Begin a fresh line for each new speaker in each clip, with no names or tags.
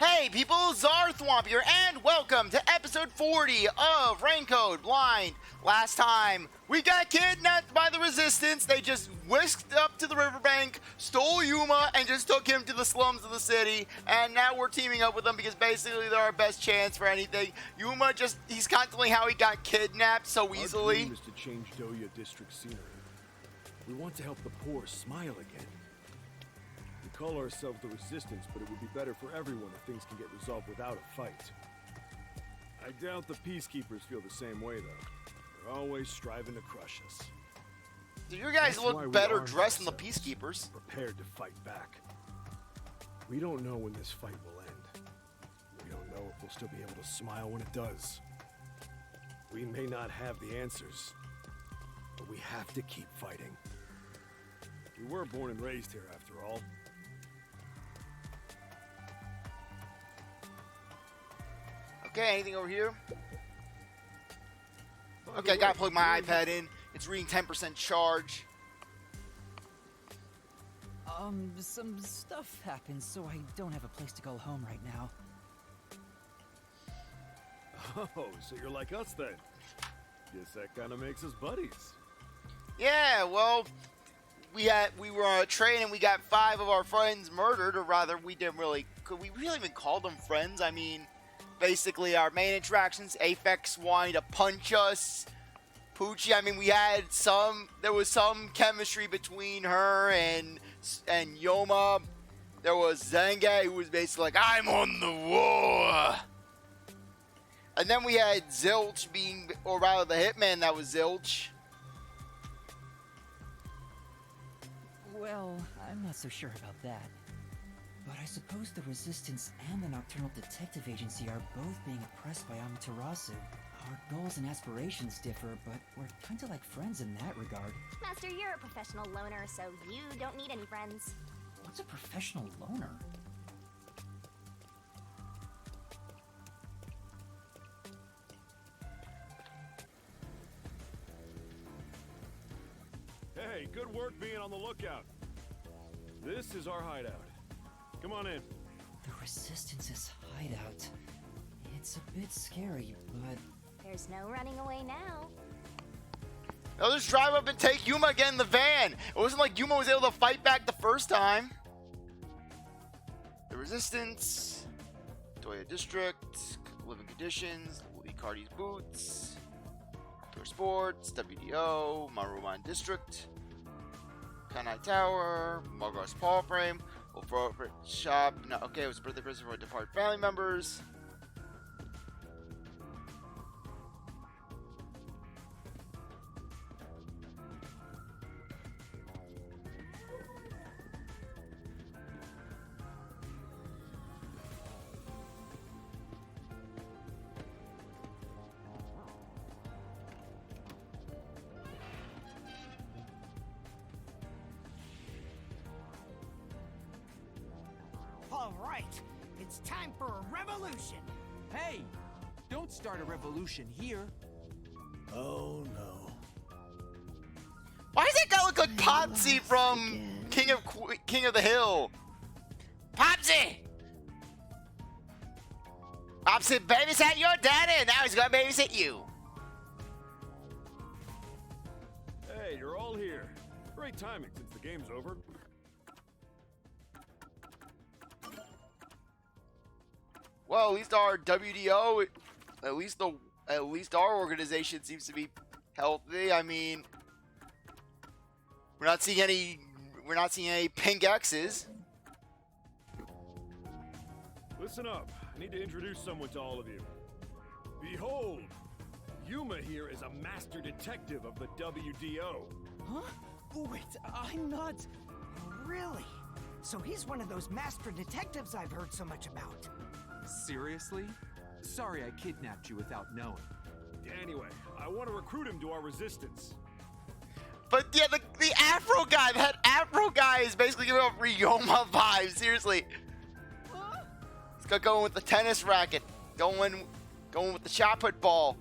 Hey people, CzarThwomp here, and welcome to episode 40 of Raincoat Blind. Last time, we got kidnapped by the Resistance. They just whisked up to the riverbank, stole Yuma, and just took him to the slums of the city. And now we're teaming up with them because basically they're our best chance for anything. Yuma he's constantly how he got kidnapped so easily.
Our dream is to change Doya district scenery. We want to help the poor smile again. We call ourselves the Resistance, but it would be better for everyone if things can get resolved without a fight. I doubt the peacekeepers feel the same way, though. They're always striving to crush us.
So you guys look better dressed than the peacekeepers.
Prepared to fight back. We don't know when this fight will end. We don't know if we'll still be able to smile when it does. We may not have the answers, but we have to keep fighting. We were born and raised here, after all.
Okay, anything over here? Okay, I gotta plug my iPad in. It's reading 10% charge.
Some stuff happened, so I don't have a place to go home right now.
Oh, so you're like us then? Guess that kind of makes us buddies.
Yeah, well, we were on a train and we got 5 of our friends murdered, or rather, could we really even call them friends? I mean, basically our main interactions, Aphex wanting to punch us, Poochie, I mean, there was some chemistry between her and Yoma. There was Zange, who was basically like, I'm on the war. And then we had Zilch or rather the hitman that was Zilch.
Well, I'm not so sure about that. But I suppose the Resistance and the Nocturnal Detective Agency are both being oppressed by Amaterasu. Our goals and aspirations differ, but we're kinda like friends in that regard.
Master, you're a professional loner, so you don't need any friends.
What's a professional loner?
Hey, good work being on the lookout. This is our hideout. Come on in.
The Resistance's hideout. It's a bit scary, but...
There's no running away now.
They'll just drive up and take Yuma again in the van. It wasn't like Yuma was able to fight back the first time. The Resistance, Doya District, Living Conditions, Icardi's Boots, Outdoor Sports, WDO, Maruman District, Kanai Tower, Margulaw's Paw Frame, Shop. No, okay, it was a birthday present for departed family members.
All right, it's time for a revolution.
Hey, don't start a revolution here.
Oh no.
Why does that guy look like Popsy from King of the Hill? Popsy! Popsy babysat your daddy, and now he's gonna babysit you.
Hey, you're all here. Great timing since the game's over.
Well, at least our WDO, at least our organization seems to be healthy. I mean, we're not seeing any pink X's.
Listen up. I need to introduce someone to all of you. Behold, Yuma here is a master detective of the WDO.
Huh? Wait, I'm not... Really? So he's one of those master detectives I've heard so much about.
Seriously? Sorry I kidnapped you without knowing.
Anyway, I want to recruit him to our Resistance.
But yeah, the Afro guy, that Afro guy is basically giving off Ryoma vibes. Seriously, he's got going with the tennis racket, going with the shot put ball.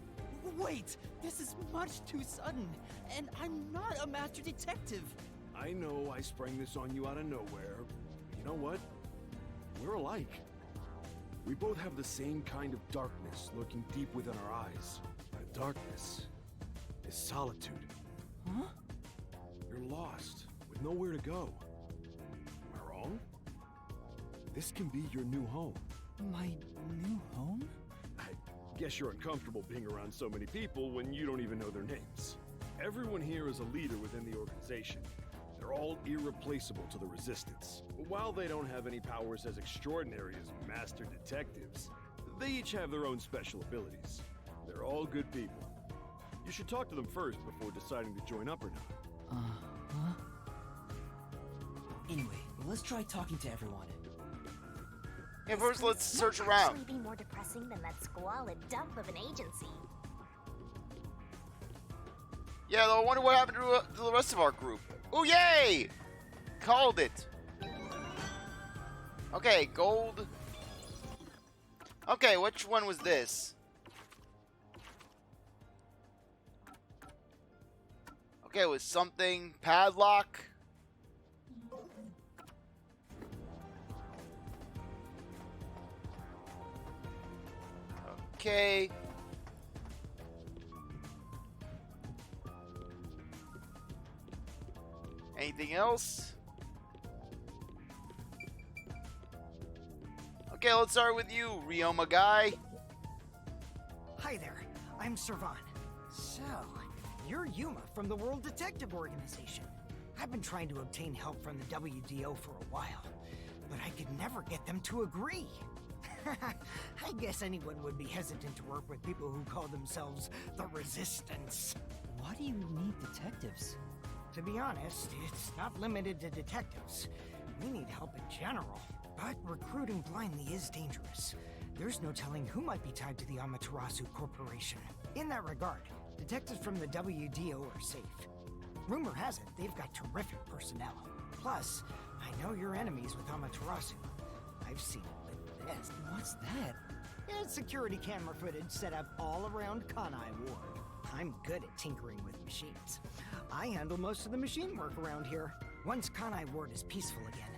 Wait, this is much too sudden, and I'm not a master detective.
I know I sprang this on you out of nowhere. You know what? We're alike. We both have the same kind of darkness lurking deep within our eyes. That darkness is solitude.
Huh?
You're lost, with nowhere to go. Am I wrong? This can be your new home.
My new home?
I guess you're uncomfortable being around so many people when you don't even know their names. Everyone here is a leader within the organization. They're all irreplaceable to the Resistance. But while they don't have any powers as extraordinary as master detectives, they each have their own special abilities. They're all good people. You should talk to them first before deciding to join up or not.
Huh? Anyway, let's try talking to everyone.
Yeah, first let's search
Might
around.
actually be more depressing than that squalid dump of an agency.
Yeah, though I wonder what happened to the rest of our group. Oh, yay! Called it. Okay, gold. Okay, which one was this? Okay, it was something padlock. Okay. Anything else? Okay, let's start with you, Ryoma guy.
Hi there, I'm Servan. So, you're Yuma from the World Detective Organization. I've been trying to obtain help from the WDO for a while, but I could never get them to agree. I guess anyone would be hesitant to work with people who call themselves the Resistance.
Why do you need detectives?
To be honest, it's not limited to detectives. We need help in general. But recruiting blindly is dangerous. There's no telling who might be tied to the Amaterasu Corporation. In that regard, detectives from the WDO are safe. Rumor has it they've got terrific personnel. Plus, I know your enemies with Amaterasu. I've seen it with this.
What's that?
It's security camera footage set up all around Kanai Ward. I'm good at tinkering with machines. I handle most of the machine work around here. Once Kanai Ward is peaceful again,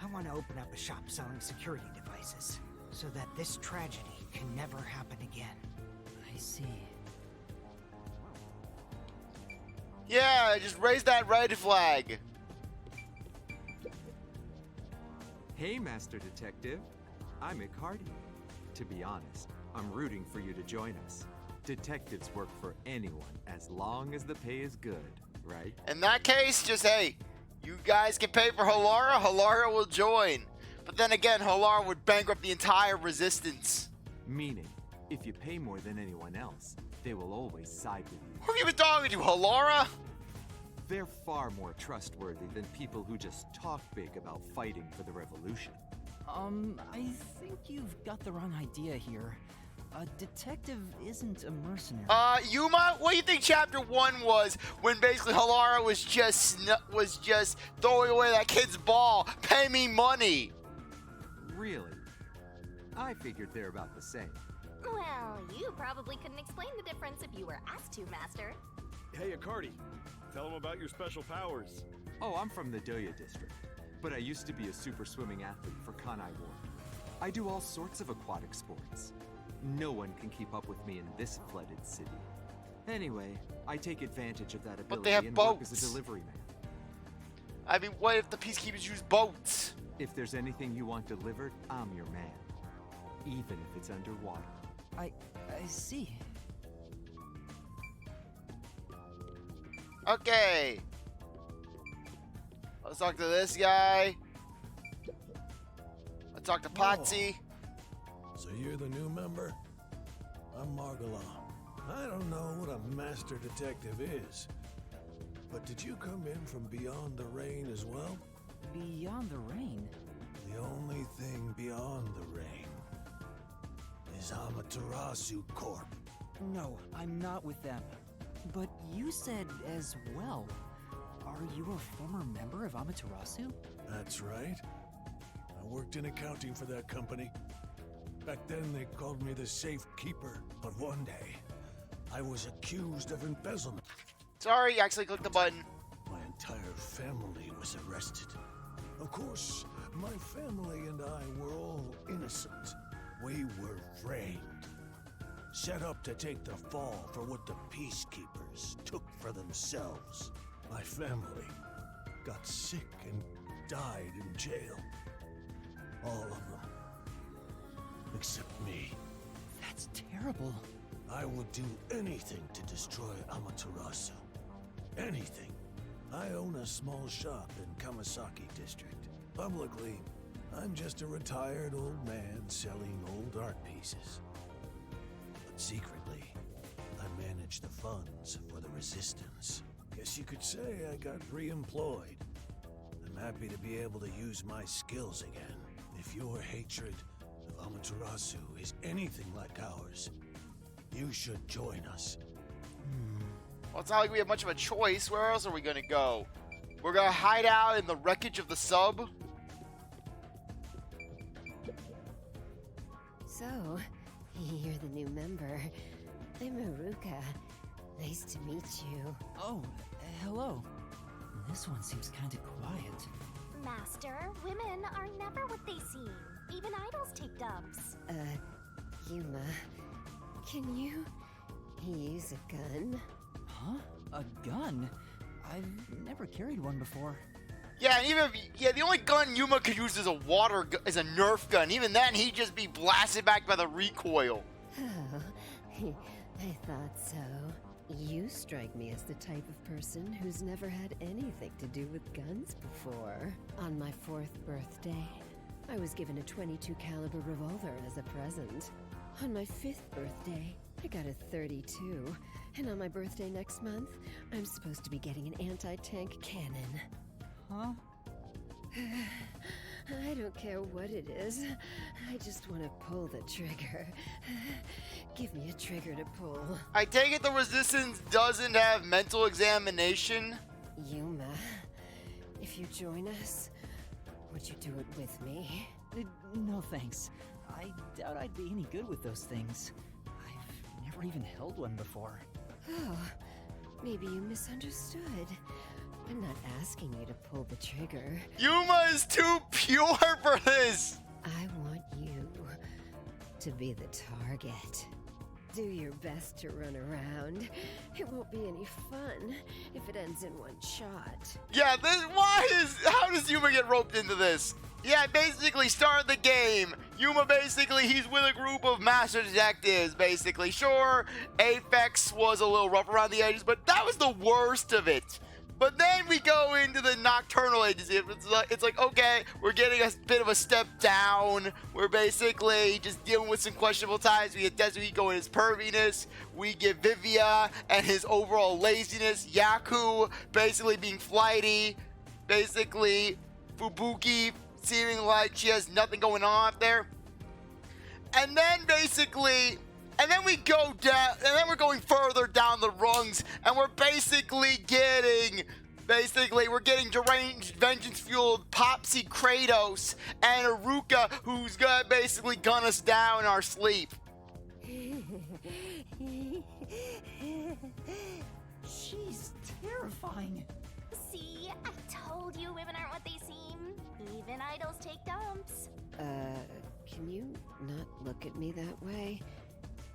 I want to open up a shop selling security devices, so that this tragedy can never happen again.
I see.
Yeah, just raise that red flag.
Hey, Master Detective. I'm Icardi. To be honest, I'm rooting for you to join us. Detectives work for anyone as long as the pay is good, right?
In that case, just hey, you guys can pay for Halara, Halara will join. But then again, Halara would bankrupt the entire Resistance.
Meaning, if you pay more than anyone else, they will always side with you.
Who have you been talking to, Halara?
They're far more trustworthy than people who just talk big about fighting for the revolution.
I think you've got the wrong idea here. A detective isn't a mercenary.
Yuma, what do you think Chapter 1 was when basically Halara was just throwing away that kid's ball? Pay me money.
Really? I figured they're about the same.
Well, you probably couldn't explain the difference if you were asked to, Master.
Hey, Icardi, tell them about your special powers.
Oh, I'm from the Doya district, but I used to be a super swimming athlete for Kanai Ward. I do all sorts of aquatic sports. No one can keep up with me in this flooded city. Anyway, I take advantage of that ability
But they have
and work
boats.
as a delivery man.
I mean, what if the peacekeepers use boats?
If there's anything you want delivered, I'm your man. Even if it's underwater.
I see.
Okay. Let's talk to this guy. Let's talk to Potsy.
So you're the new member? I'm Margulaw. I don't know what a master detective is, but did you come in from beyond the rain as well?
Beyond the rain?
The only thing beyond the rain is Amaterasu Corp.
No, I'm not with them. But you said as well. Are you a former member of Amaterasu?
That's right. I worked in accounting for that company. Back then they called me the safe keeper, but one day I was accused of embezzlement.
Sorry, you actually clicked the button.
My entire family was arrested. Of course, my family and I were all innocent. We were framed. Set up to take the fall for what the peacekeepers took for themselves. My family got sick and died in jail. All of them. Except me.
That's terrible.
I would do anything to destroy Amaterasu. Anything. I own a small shop in Kamasaki district. Publicly, I'm just a retired old man selling old art pieces. But secretly, I manage the funds for the resistance. Guess you could say I got re-employed. I'm happy to be able to use my skills again. If your hatred of Amaterasu is anything like ours, you should join us.
Well, it's not like we have much of a choice. Where else are we gonna go? We're gonna hide out in the wreckage of the sub?
So, you're the new member. I'm Iruka. Nice to meet you.
Oh, hello. This one seems kinda quiet.
Master, women are never what they seem. Even idols take dumps.
Yuma, can you use a gun?
Huh? A gun? I've never carried one before.
Yeah, and even the only gun Yuma could use is a Nerf gun. Even then, he'd just be blasted back by the recoil.
Oh, I thought so. You strike me as the type of person who's never had anything to do with guns before. On my 4th birthday, I was given a .22 caliber revolver as a present. On my 5th birthday, I got a .32. And on my birthday next month, I'm supposed to be getting an anti-tank cannon.
Huh?
I don't care what it is. I just want to pull the trigger. Give me a trigger to pull.
I take it the Resistance doesn't have mental examination?
Yuma, if you join us, would you do it with me?
No thanks. I doubt I'd be any good with those things. I've never even held one before.
Oh, maybe you misunderstood. I'm not asking you to pull the trigger.
Yuma is too pure for this!
I want you to be the target. Do your best to run around. It won't be any fun if it ends in one shot.
Yeah, how does Yuma get roped into this? Yeah, basically start the game. Yuma basically, he's with a group of master detectives, basically. Sure, Apex was a little rough around the edges, but that was the worst of it. But then we go into the Nocturnal Agency. It's like, okay, we're getting a bit of a step down. We're basically just dealing with some questionable ties. We get Desuhiko and his perviness. We get Vivia and his overall laziness. Yaku basically being flighty. Basically, Fubuki seeming like she has nothing going on up there. And then we go down, and then we're going further down the rungs, and we're getting deranged, vengeance-fueled Popsy Kratos and Iruka, who's gonna basically gun us down in our sleep.
She's terrifying.
See, I told you women aren't what they seem. Even idols take dumps.
Can you not look at me that way?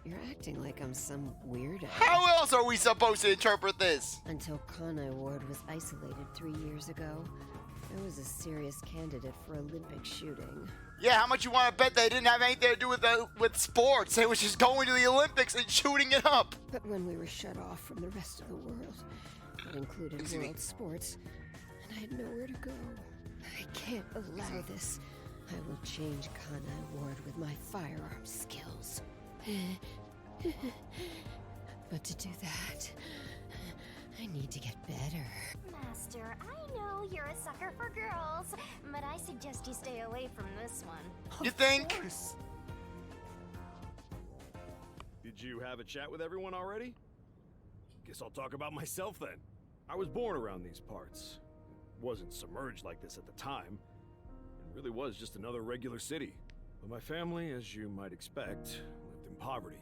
You're acting like I'm some weirdo.
How else are we supposed to interpret this?
Until Kanai Ward was isolated 3 years ago, I was a serious candidate for Olympic shooting.
Yeah, how much you want to bet they didn't have anything to do with sports? They was just going to the Olympics and shooting it up.
But when we were shut off from the rest of the world, that included world sports, and I had nowhere to go. I can't allow this. I will change Kanai Ward with my firearms skills. But to do that, I need to get better.
Master, I know you're a sucker for girls, but I suggest you stay away from this one.
You think?
Did you have a chat with everyone already? Guess I'll talk about myself then. I was born around these parts. Wasn't submerged like this at the time. It really was just another regular city. But my family, as you might expect, lived in poverty.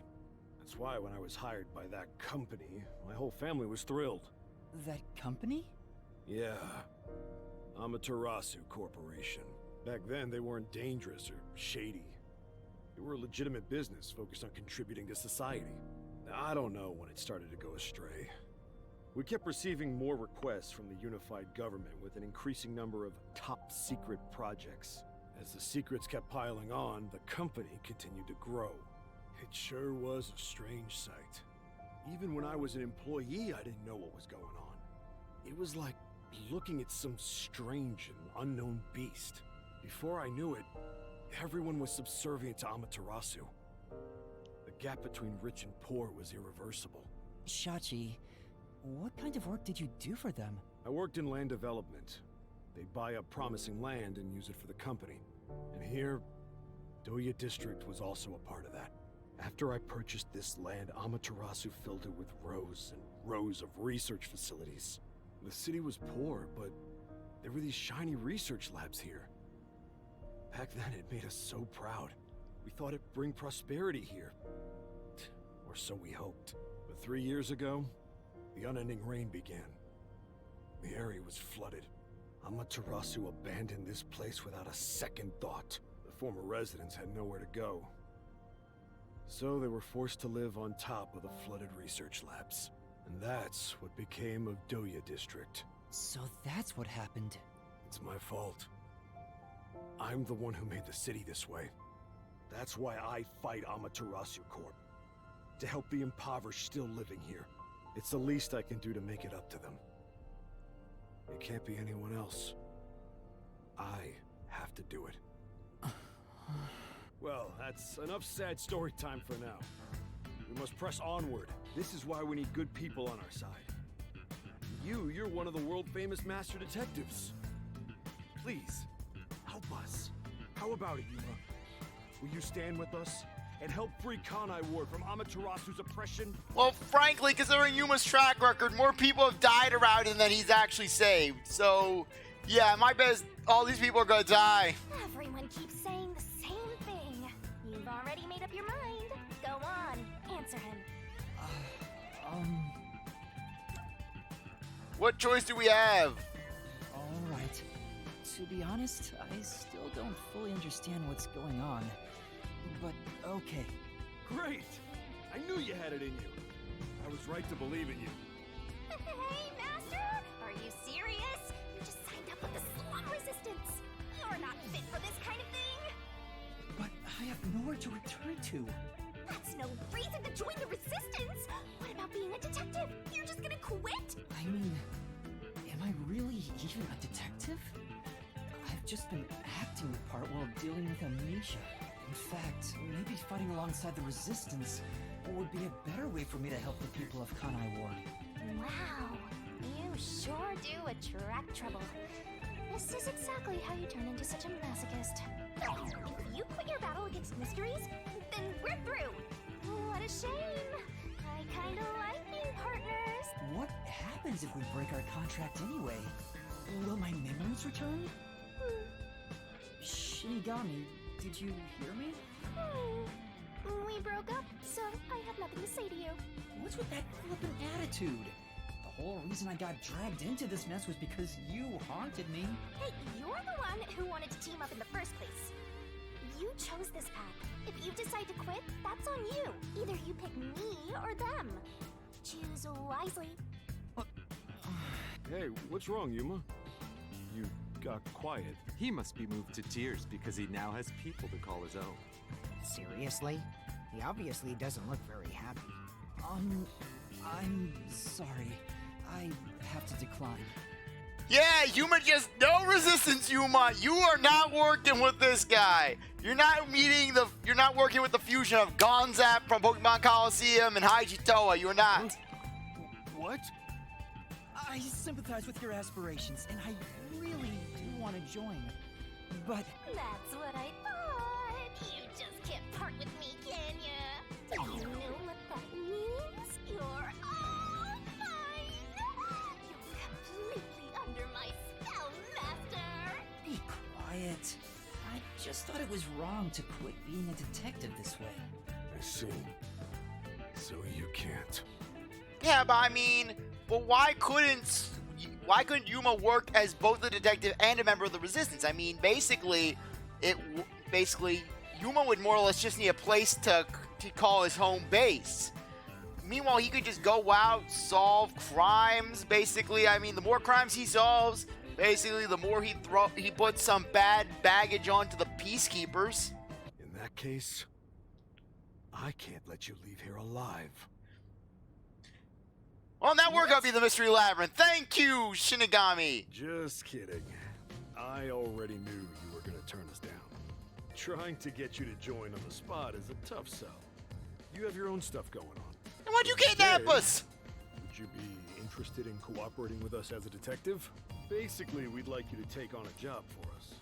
That's why when I was hired by that company, my whole family was thrilled.
That company?
Yeah. Amaterasu Corporation. Back then, they weren't dangerous or shady. They were a legitimate business focused on contributing to society. I don't know when it started to go astray. We kept receiving more requests from the unified government with an increasing number of top-secret projects. As the secrets kept piling on, the company continued to grow.
It sure was a strange sight.
Even when I was an employee, I didn't know what was going on. It was like looking at some strange and unknown beast. Before I knew it, everyone was subservient to Amaterasu. The gap between rich and poor was irreversible.
Shachi, what kind of work did you do for them?
I worked in land development. They'd buy up promising land and use it for the company. And here, Doya District was also a part of that. After I purchased this land, Amaterasu filled it with rows and rows of research facilities. The city was poor, but there were these shiny research labs here. Back then, it made us so proud. We thought it'd bring prosperity here. Or so we hoped. But 3 years ago, the unending rain began. The area was flooded. Amaterasu abandoned this place without a second thought. The former residents had nowhere to go. So they were forced to live on top of the flooded research labs. And that's what became of Doya District.
So that's what happened.
It's my fault. I'm the one who made the city this way. That's why I fight Amaterasu Corp. To help the impoverished still living here. It's the least I can do to make it up to them. It can't be anyone else. I have to do it. Well, that's enough sad story time for now. We must press onward. This is why we need good people on our side. You're one of the world-famous master detectives. Please, help us. How about it, Yuma? Will you stand with us and help free Kanai Ward from Amaterasu's oppression?
Well, frankly, considering Yuma's track record, more people have died around him than he's actually saved. So, yeah, my bet is all these people are gonna die.
Everyone keeps saying the same thing. You've already made up your mind. Go on, answer him.
What choice do we have?
Alright. To be honest, I still don't fully understand what's going on. But, okay.
Great! I knew you had it in you. I was right to believe in you.
Hey, Master! Are you serious? You just signed up with the slum resistance. You're not fit for this kind of thing.
But I have nowhere to return to.
That's no reason to join the resistance. What about being a detective? You're just gonna quit?
I mean, am I really even a detective? I've just been acting the part while dealing with amnesia. In fact, maybe fighting alongside the resistance would be a better way for me to help the people of Kanai Ward.
Wow, you sure do attract trouble. This is exactly how you turn into such a masochist. If you quit your battle against mysteries, then we're through. What a shame. I kinda like being partners.
What happens if we break our contract anyway? Will my memories return? Shinigami, did you hear me?
We broke up, so I have nothing to say to you.
What's with that flippant attitude? The whole reason I got dragged into this mess was because you haunted me.
Hey, you're the one who wanted to team up in the first place. You chose this path. If you decide to quit, that's on you. Either you pick me or them. Choose wisely.
Hey, what's wrong, Yuma? You got quiet.
He must be moved to tears because he now has people to call his own.
Seriously? He obviously doesn't look very happy.
I'm sorry. I have to decline.
Yeah, Yuma just no resistance, Yuma. You are not working with this guy. You're not working with the fusion of Gonzap from Pokemon Coliseum and Haijitoa. You're not.
What?
I sympathize with your aspirations, and I really do want to join. But
That's what I thought. You just can't part with me, can ya? Do you know what that means? You're all mine. You're completely under my spell, Master.
be quiet. I just thought it was wrong to quit being a detective this way.
I see. So you can't.
Yeah, but I mean, why couldn't Yuma work as both a detective and a member of the Resistance? I mean, basically, Yuma would more or less just need a place to call his home base. Meanwhile, he could just go out, solve crimes, basically. I mean, the more crimes he solves, basically, the more he puts some bad baggage onto the peacekeepers.
In that case, I can't let you leave here alive.
Well, now we're gonna be the Mystery Labyrinth. Thank you, Shinigami.
Just kidding. I already knew you were gonna turn us down. Trying to get you to join on the spot is a tough sell. You have your own stuff going on.
And why'd you kidnap us?
Would you be interested in cooperating with us as a detective? Basically, we'd like you to take on a job for us.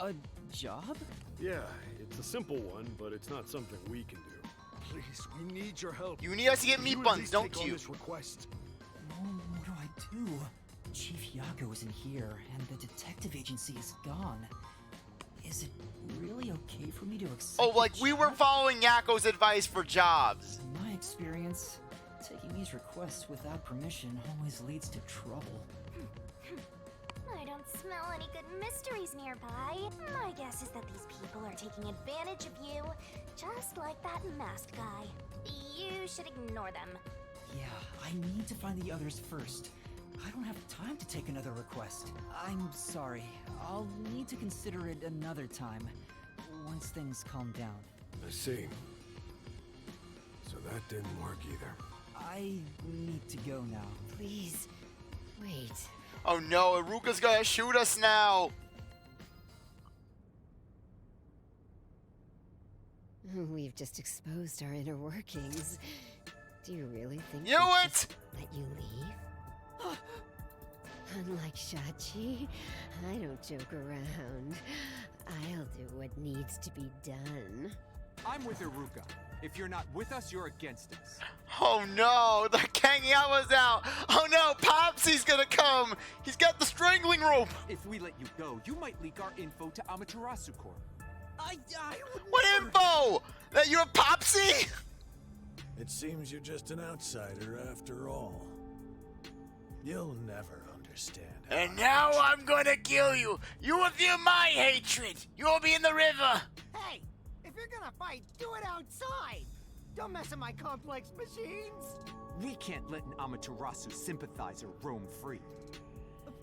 A job?
Yeah, it's a simple one, but it's not something we can do. Please, we need your help.
You need us to get meat buns, don't you?
This request.
What do I do? Chief Yago isn't here, and the detective agency is gone. Is it really okay for me to accept?
Oh, like
the
we were
job?
following Yakko's advice for jobs.
In my experience, taking these requests without permission always leads to trouble.
I don't smell any good mysteries nearby. My guess is that these people are taking advantage of you, just like that masked guy. You should ignore them.
Yeah, I need to find the others first. I don't have time to take another request. I'm sorry. I'll need to consider it another time, once things calm down.
I see. So that didn't work either.
I need to go now.
Please, wait.
Oh no, Iruka's gonna shoot us now.
We've just exposed our inner workings. Do you really think
You
we'll
it!
just let you leave? Unlike Shachi, I don't joke around. I'll do what needs to be done.
I'm with Iruka. If you're not with us, you're against us.
Oh no, the Kangiyawa's out. Oh no, Popsy's gonna come. He's got the strangling rope.
If we let you go, you might leak our info to Amaterasu Corp.
I would
What info? That you're Popsy?
It seems you're just an outsider after all. You'll never understand.
And now I'm gonna kill you. You will feel my hatred. You will be in the river.
Hey, if you're gonna fight, do it outside. Don't mess with my complex machines.
We can't let an Amaterasu sympathizer roam free.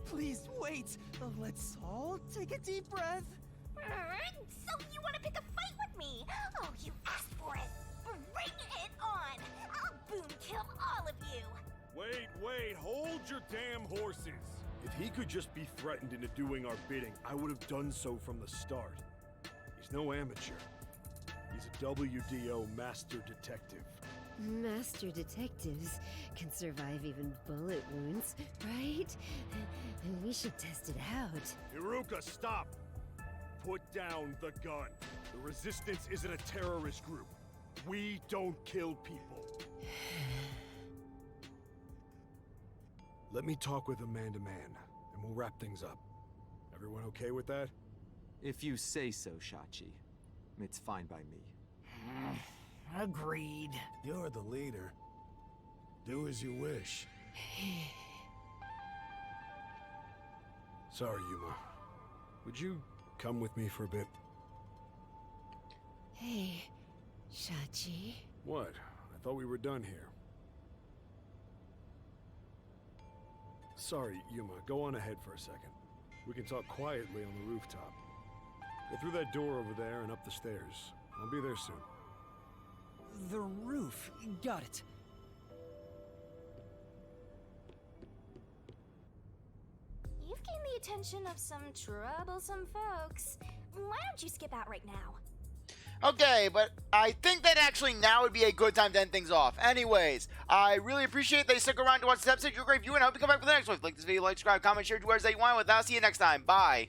Please wait. Let's all take a deep breath.
So you want to pick a fight with me? Oh, you asked for it. Bring it on. I'll boom kill all of you.
Wait, hold your damn horses. If he could just be threatened into doing our bidding, I would have done so from the start. He's no amateur. He's a WDO master detective.
Master detectives can survive even bullet wounds, right? And we should test it out.
Iruka, stop! Put down the gun. The Resistance isn't a terrorist group. We don't kill people. Let me talk with him man to man, and we'll wrap things up. Everyone okay with that?
If you say so, Shachi. It's fine by me.
Agreed.
You're the leader. Do as you wish.
Sorry, Yuma. Would you come with me for a bit?
Hey, Shachi.
What? I thought we were done here. Sorry, Yuma. Go on ahead for a second. We can talk quietly on the rooftop. Go through that door over there and up the stairs. I'll be there soon.
The roof. Got it.
You've gained the attention of some troublesome folks. Why don't you skip out right now?
Okay, but I think that actually now would be a good time to end things off. Anyways, I really appreciate that you stuck around to watch this episode. You're a great viewer, and I hope you come back for the next one. If you like this video, like, subscribe, comment, share, do whatever you want with. I'll see you next time. Bye.